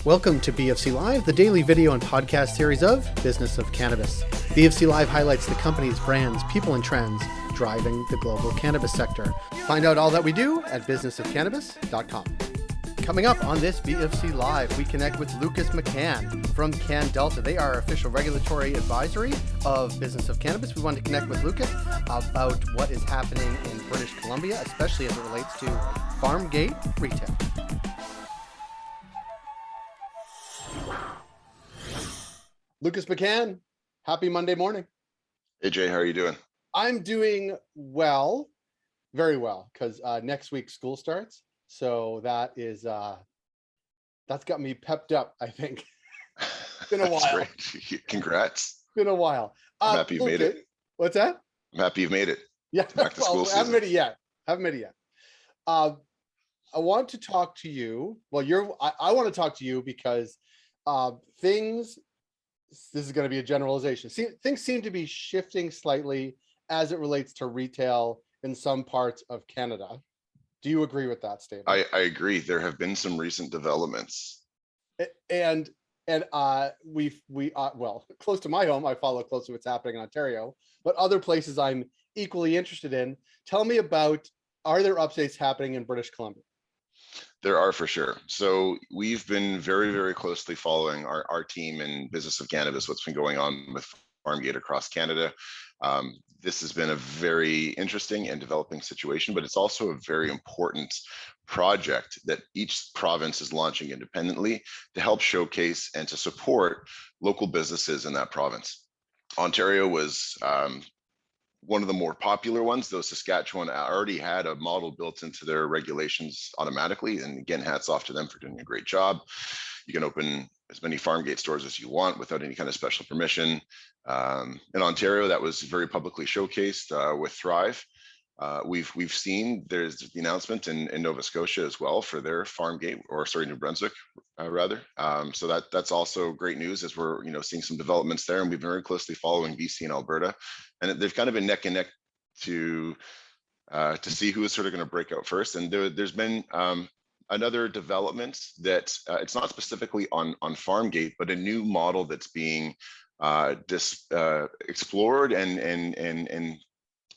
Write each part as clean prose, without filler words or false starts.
Welcome to BFC Live, the daily video and podcast series of Business of Cannabis. BFC Live highlights the companies, brands, people, and trends driving the global cannabis sector. Find out all that we do at businessofcannabis.com. Coming up on this BFC Live, we connect with McCann from CannDelta. They are official regulatory advisory of Business of Cannabis. We want to connect with Lucas about what is happening in British Columbia, especially as it relates to farm gate retail. Lucas McCann, happy Monday morning. Hey Jay, how are you doing? I'm doing well, very well, because next week school starts. So that's got me pepped up, I think. It's been a while. Great. Congrats. It's been a while. I'm happy you've made it. What's that? I'm happy you've made it. Yeah, back to school I haven't made it yet. I want to talk to you. Well, I want to talk to you because this is going to be a generalization. Things seem to be shifting slightly as it relates to retail in some parts of Canada. Do you agree with that statement? I agree. There have been some recent developments. And well, close to my home, I follow closely what's happening in Ontario, but other places I'm equally interested in. Tell me about, are there updates happening in British Columbia? There are for sure. So we've been very, very closely following our team in Business of Cannabis, what's been going on with Farmgate across Canada. This has been a very interesting and developing situation, but it's also a very important project that each province is launching independently to help showcase and to support local businesses in that province. Ontario was one of the more popular ones, though Saskatchewan already had a model built into their regulations automatically. And again, hats off to them for doing a great job. You can open as many farm gate stores as you want without any kind of special permission. In Ontario, that was very publicly showcased with Thrive. We've seen there's the announcement in Nova Scotia as well for their farm gate, or sorry, New Brunswick rather. So that's also great news as we're seeing some developments there, and we've been very closely following BC and Alberta, and they've kind of been neck and neck to see who is sort of going to break out first. And there's been another development that it's not specifically on farm gate, but a new model that's being explored and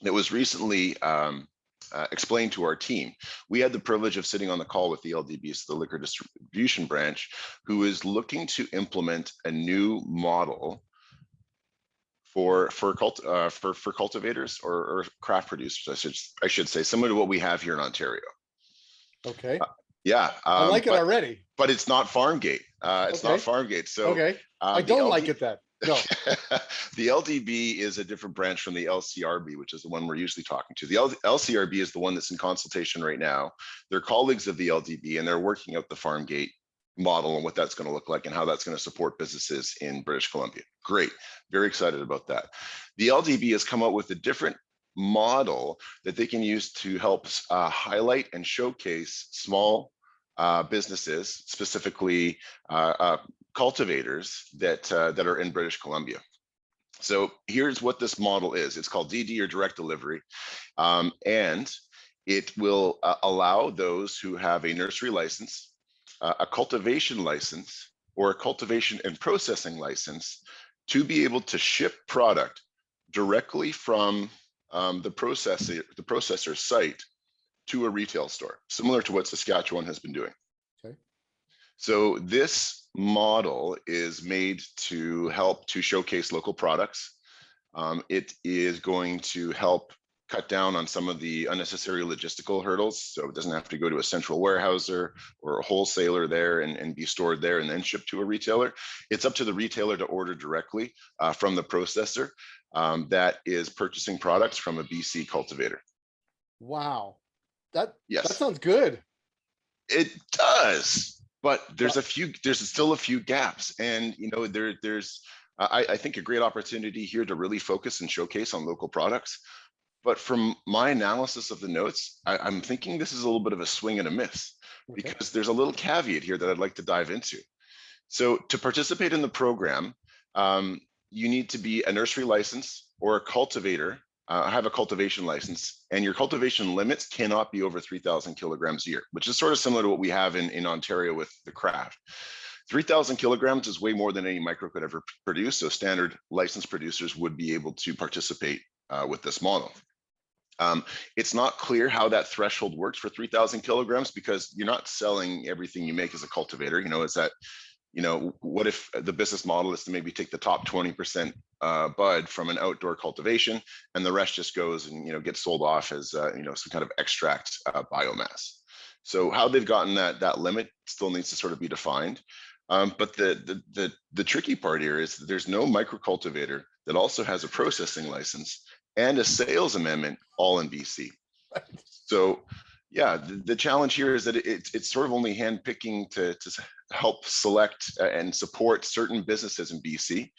that was recently explained to our team. We had the privilege of sitting on the call with the LDB, so the liquor distribution branch, who is looking to implement a new model for cultivators or craft producers, I should say, similar to what we have here in Ontario. Okay. Yeah, I like it already. But it's not farm gate. It's not farm gate. So okay, I don't like it then. No. The LDB is a different branch from the LCRB, which is the one we're usually talking to. The LCRB is the one that's in consultation right now. They're colleagues of the LDB, and they're working out the farm gate model and what that's going to look like and how that's going to support businesses in British Columbia. Great. Very excited about that. The LDB has come out with a different model that they can use to help highlight and showcase small businesses, specifically cultivators that are in British Columbia. So here's what this model is. It's called DD, or direct delivery, and it will allow those who have a nursery license, a cultivation license, or a cultivation and processing license to be able to ship product directly from the processor site to a retail store, similar to what Saskatchewan has been doing. Okay. So this model is made to help to showcase local products. It is going to help cut down on some of the unnecessary logistical hurdles. So it doesn't have to go to a central warehouser or a wholesaler there and be stored there and then shipped to a retailer. It's up to the retailer to order directly from the processor that is purchasing products from a BC cultivator. Wow. That sounds good. It does, but there's still a few gaps, and there's I think a great opportunity here to really focus and showcase on local products. But from my analysis of the notes, I'm thinking this is a little bit of a swing and a miss, because there's a little caveat here that I'd like to dive into. So to participate in the program, you need to be a nursery license or a cultivator, have a cultivation license, and your cultivation limits cannot be over 3,000 kilograms a year, which is sort of similar to what we have in Ontario with the craft. 3,000 kilograms is way more than any micro could ever produce. So standard licensed producers would be able to participate with this model. It's not clear how that threshold works for 3,000 kilograms because you're not selling everything you make as a cultivator. Is that, what if the business model is to maybe take the top 20% bud from an outdoor cultivation and the rest just goes and, gets sold off as, some kind of extract biomass. So how they've gotten that limit still needs to sort of be defined. But the tricky part here is that there's no micro cultivator that also has a processing license and a sales amendment all in BC. So yeah, the challenge here is that it's sort of only handpicking to help select and support certain businesses in BC.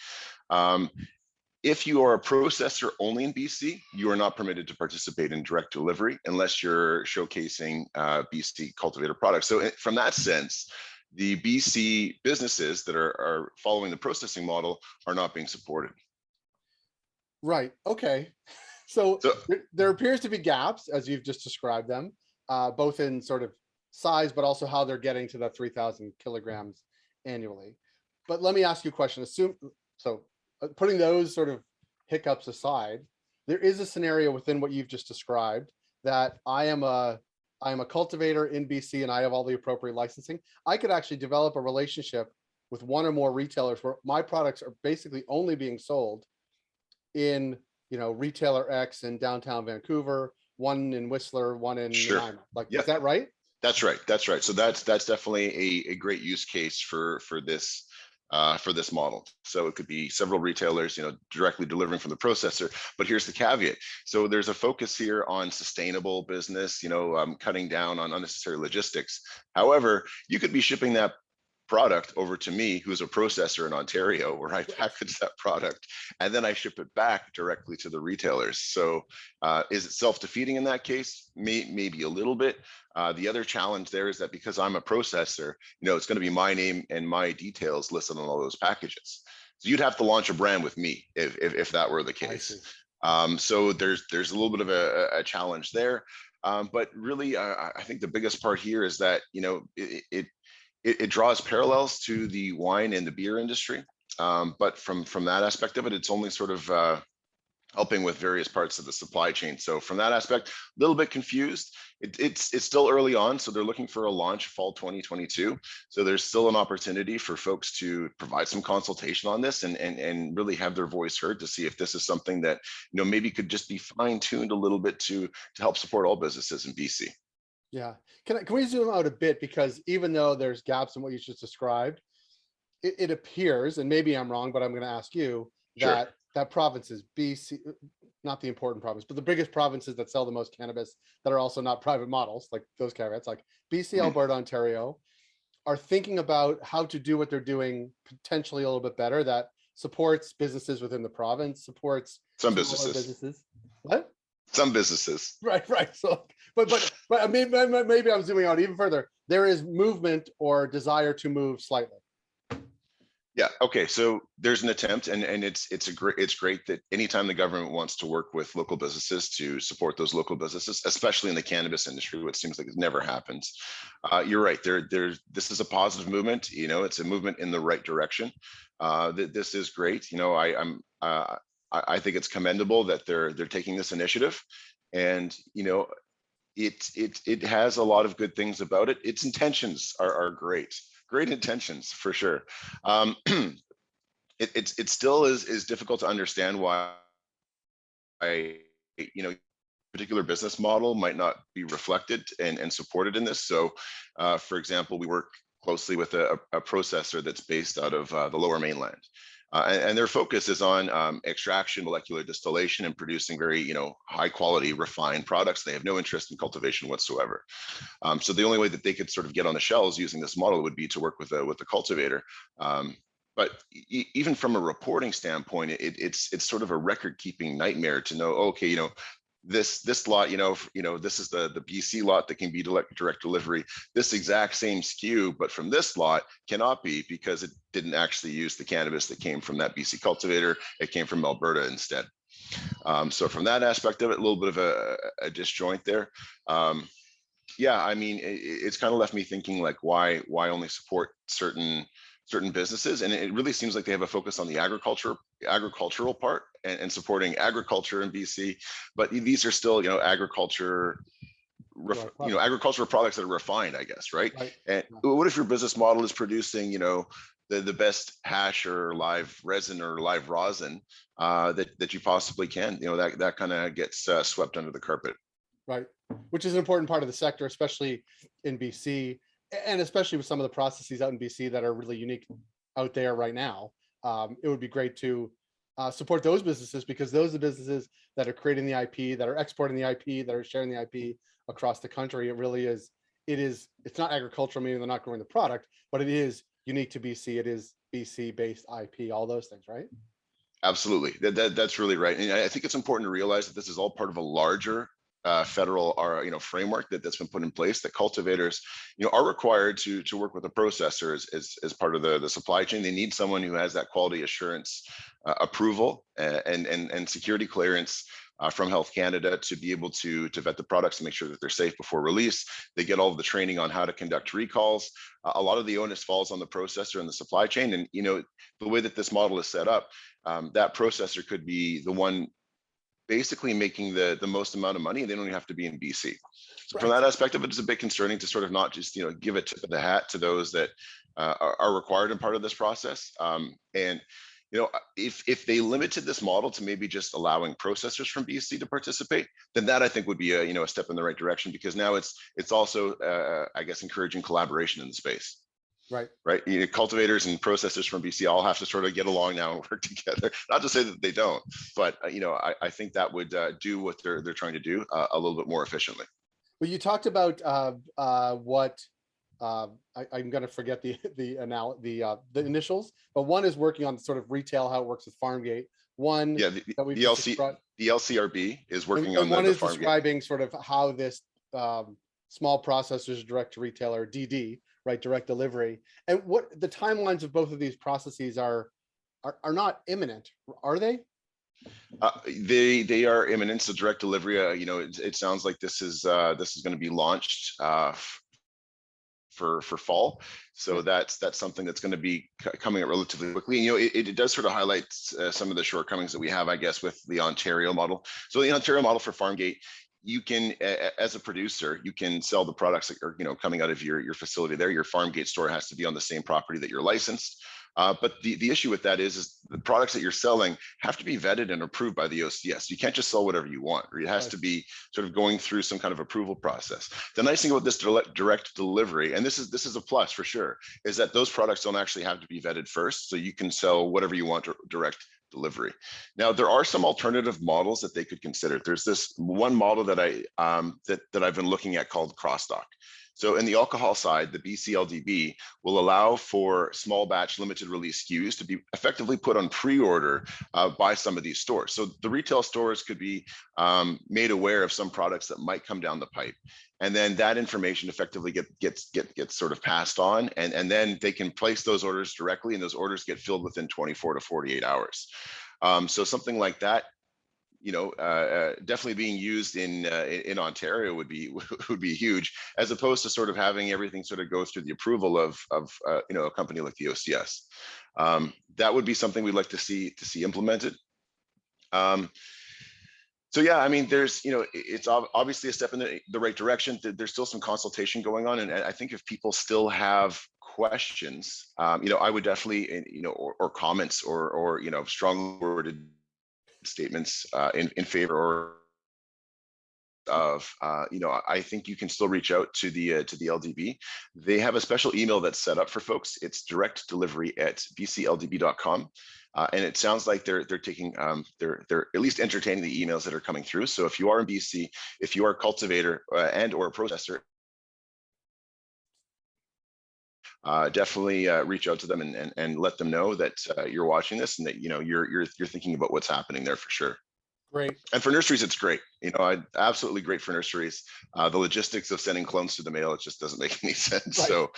If you are a processor only in BC, you are not permitted to participate in direct delivery unless you're showcasing BC cultivator products. So from that sense, the BC businesses that are following the processing model are not being supported. Right. Okay. So there appears to be gaps, as you've just described them, both in sort of size, but also how they're getting to that 3,000 kilograms annually. But let me ask you a question. Putting those sort of hiccups aside, there is a scenario within what you've just described that I am a cultivator in BC and I have all the appropriate licensing. I could actually develop a relationship with one or more retailers where my products are basically only being sold in, retailer X in downtown Vancouver, one in Whistler, one in Nanaimo. Is that right? That's right. That's right. So that's definitely a great use case for this model. So it could be several retailers, directly delivering from the processor. But here's the caveat. So there's a focus here on sustainable business, cutting down on unnecessary logistics. However, you could be shipping that product over to me, who's a processor in Ontario, where I package that product and then I ship it back directly to the retailers. So is it self-defeating in that case? Maybe a little bit. The other challenge there is that because I'm a processor, it's going to be my name and my details listed on all those packages. So you'd have to launch a brand with me if that were the case. So there's a little bit of a challenge there. But really, I think the biggest part here is that, it draws parallels to the wine and the beer industry. But from that aspect of it, it's only sort of helping with various parts of the supply chain. So from that aspect, a little bit confused. It's still early on, so they're looking for a launch fall 2022. So there's still an opportunity for folks to provide some consultation on this and really have their voice heard to see if this is something that maybe could just be fine-tuned a little bit to help support all businesses in BC. Yeah. Can we zoom out a bit? Because even though there's gaps in what you just described, it appears, and maybe I'm wrong, but I'm going to ask you that that provinces, BC, not the important province, but the biggest provinces that sell the most cannabis that are also not private models, like those caveats, like BC, Alberta, Ontario, are thinking about how to do what they're doing potentially a little bit better that supports businesses within the province, supports some businesses. What? Some businesses. Right. So, but I mean, maybe I'm zooming out even further. There is movement or desire to move slightly. Yeah. Okay. So there's an attempt, and it's great that anytime the government wants to work with local businesses to support those local businesses, especially in the cannabis industry, which seems like it never happens. You're right. This is a positive movement. It's a movement in the right direction. This is great. I think it's commendable that they're taking this initiative, and it has a lot of good things about it. Its intentions are great intentions for sure. It still is difficult to understand why particular business model might not be reflected and supported in this. So for example, we work closely with a processor that's based out of the Lower Mainland. And their focus is on extraction, molecular distillation, and producing very, high quality refined products. They have no interest in cultivation whatsoever. So the only way that they could sort of get on the shelves using this model would be to work with the cultivator. But even from a reporting standpoint, it's sort of a record-keeping nightmare to know, okay, this lot, this is the BC lot that can be direct delivery. This exact same SKU, but from this lot cannot be because it didn't actually use the cannabis that came from that BC cultivator. It came from Alberta instead. So from that aspect of it, a little bit of a disjoint there. Yeah, I mean, it's kind of left me thinking like, why only support certain businesses? And it really seems like they have a focus on the agricultural part and supporting agriculture in BC, but these are still, Right, product. agricultural products that are refined, I guess, right? Right. And Yeah. what if your business model is producing, the best hash or live resin or live rosin that you possibly can? That kind of gets swept under the carpet. Right. Which is an important part of the sector, especially in BC, and especially with some of the processes out in BC that are really unique out there right now. It would be great to support those businesses, because those are the businesses that are creating the IP, that are exporting the IP, that are sharing the IP across the country. It really is. It's not agricultural, meaning they're not growing the product, but it is unique to BC. It is BC based IP, all those things, right? Absolutely. That's really right. And I think it's important to realize that this is all part of a larger federal or framework that's been put in place, that cultivators are required to work with a processor as part of the supply chain. They need someone who has that quality assurance approval and security clearance from Health Canada to be able to vet the products and make sure that they're safe before release. They get all of the training on how to conduct recalls. A lot of the onus falls on the processor and the supply chain. And the way that this model is set up, that processor could be the one basically making the most amount of money, and they don't even have to be in BC. So Right. from that aspect of it, it's a bit concerning to sort of not just give a tip of the hat to those that are required and part of this process. And if they limited this model to maybe just allowing processors from BC to participate, then that I think would be a step in the right direction, because now it's also I guess encouraging collaboration in the space. Right. Right. Cultivators and processors from BC all have to sort of get along now and work together. Not to say that they don't, but I think that would do what they're trying to do a little bit more efficiently. Well, you talked about what I'm going to forget the initials, but one is working on sort of retail, how it works with Farmgate. One Yeah, that we've the LCRB is working on one the is Farmgate. describing sort of how this small processors direct to retailer, DD, right, direct delivery, and what the timelines of both of these processes are not imminent, are they? They are imminent. So direct delivery, it sounds like this is going to be launched for fall. So that's something that's going to be coming out relatively quickly. And, it does sort of highlight some of the shortcomings that we have, I guess, with the Ontario model. So the Ontario model for Farmgate, you can, as a producer, you can sell the products that are coming out of your facility there. Your Farmgate store has to be on the same property that you're licensed. But the issue with that is the products that you're selling have to be vetted and approved by the OCS. You can't just sell whatever you want. It has to be sort of going through some kind of approval process. The nice thing about this direct delivery, and this is a plus for sure, is that those products don't actually have to be vetted first. So you can sell whatever you want direct delivery. Now, there are some alternative models that they could consider. There's this one model that I've been looking at called cross-dock. So in the alcohol side, the BCLDB will allow for small batch limited release SKUs to be effectively put on pre-order by some of these stores. So the retail stores could be made aware of some products that might come down the pipe. And then that information effectively gets sort of passed on, and then they can place those orders directly, and those orders get filled within 24 to 48 hours. So something like that, definitely being used in Ontario would be huge, as opposed to sort of having everything sort of go through the approval of a company like the OCS. That would be something we'd like to see implemented. So yeah, I mean, it's obviously a step in the right direction. There's still some consultation going on, and I think if people still have questions, I would definitely, or comments or strong worded statements in favor of, I think you can still reach out to the LDB. They have a special email that's set up for folks. It's directdelivery@bcldb.com. And it sounds like they're taking, they're at least entertaining the emails that are coming through. So if you are in BC, if you are a cultivator and or a processor, definitely reach out to them and let them know that you're watching this and that you're thinking about what's happening there for sure. Great. And for nurseries, it's great. Absolutely great for nurseries. The logistics of sending clones through the mail, it just doesn't make any sense. Right. So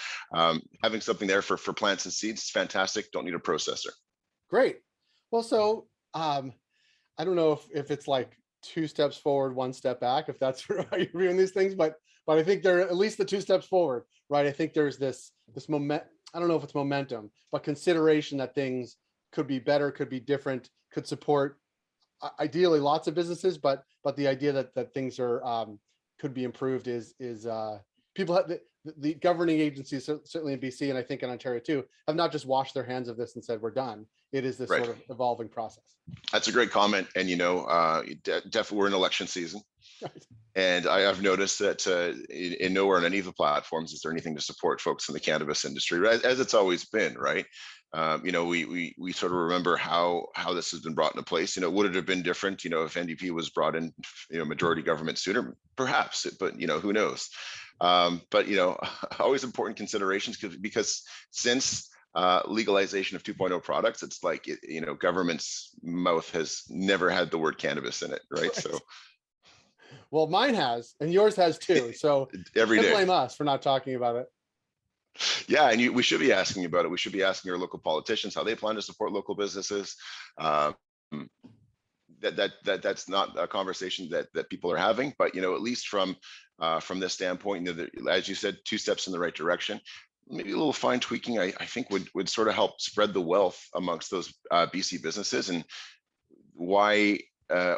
having something there for plants and seeds is fantastic. Don't need a processor. Great. Well, so I don't know if it's like 2 steps forward, 1 step back, if that's how you're viewing these things, but but I think they're at least the 2 steps forward, right? I think there's this moment. I don't know if it's momentum, but consideration that things could be better, could be different, could support ideally lots of businesses, but the idea that things are could be improved is people have the governing agencies, certainly in BC and I think in Ontario too, have not just washed their hands of this and said we're done. It is this Right. sort of evolving process. That's a great comment, and definitely we're in election season. Right. And I've noticed that in nowhere on any of the platforms is there anything to support folks in the cannabis industry, as it's always been, right? We sort of remember how this has been brought into place. Would it have been different, if NDP was brought in, majority government sooner? Perhaps, but who knows? But always important considerations because since legalization of 2.0 products, it's like government's mouth has never had the word cannabis in it, right? So. Well, mine has, and yours has too. So every day. Blame us for not talking about it. Yeah, and we should be asking about it. We should be asking our local politicians how they plan to support local businesses. That's not a conversation that people are having, but at least from this standpoint, as you said, 2 steps in the right direction. Maybe a little fine tweaking, I think would sort of help spread the wealth amongst those BC businesses, and why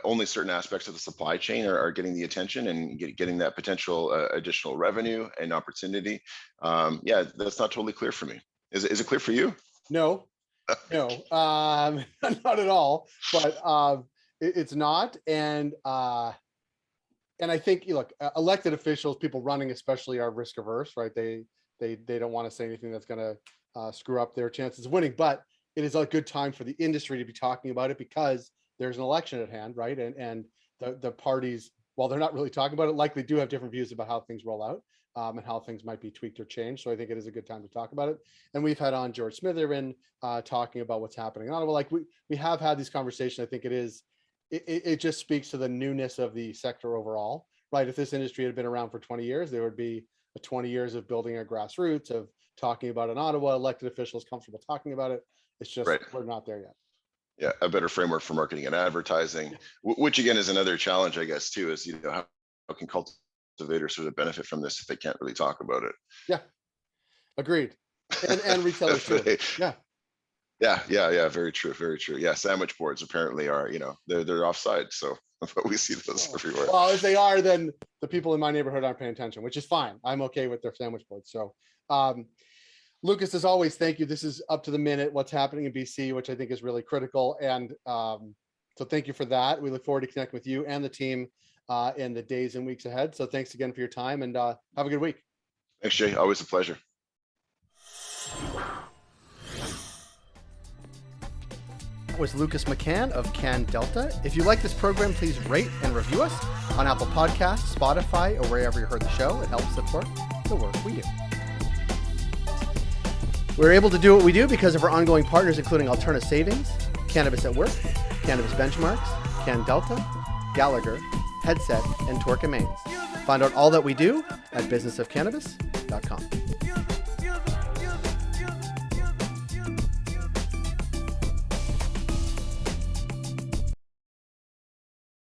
only certain aspects of the supply chain are getting the attention and getting that potential additional revenue and opportunity. Yeah, that's not totally clear for me. Is it clear for you? No, not at all. But it's not, and I think look, elected officials, people running especially, are risk averse, right? They don't want to say anything that's going to screw up their chances of winning. But it is a good time for the industry to be talking about it because there's an election at hand, right? And the parties, while they're not really talking about it, likely do have different views about how things roll out and how things might be tweaked or changed. So I think it is a good time to talk about it. And we've had on George Smitherman talking about what's happening in Ottawa. Like we have had these conversations. I think it just speaks to the newness of the sector overall, right? If this industry had been around for 20 years, there would be 20 years of building a grassroots, of talking about in Ottawa, elected officials comfortable talking about it. It's just, right. We're not there yet. Yeah, a better framework for marketing and advertising, which again is another challenge, I guess, too, is how can cultivators sort of benefit from this if they can't really talk about it? Yeah, agreed. And retailers too. Yeah, very true. Yeah, sandwich boards apparently are, they're offside, so but we see those everywhere. Well, if they are, then the people in my neighborhood aren't paying attention, which is fine. I'm okay with their sandwich boards. So Lucas, as always, thank you. This is up to the minute what's happening in BC, which I think is really critical. And so thank you for that. We look forward to connecting with you and the team in the days and weeks ahead. So thanks again for your time, and have a good week. Thanks, Jay. Always a pleasure. That was Lucas McCann of CannDelta. If you like this program, please rate and review us on Apple Podcasts, Spotify, or wherever you heard the show. It helps support the work we do. We're able to do what we do because of our ongoing partners, including Alterna Savings, Cannabis at Work, Cannabis Benchmarks, CannDelta, Gallagher, Headset, and Torque & Mains. Find out all that we do at businessofcannabis.com.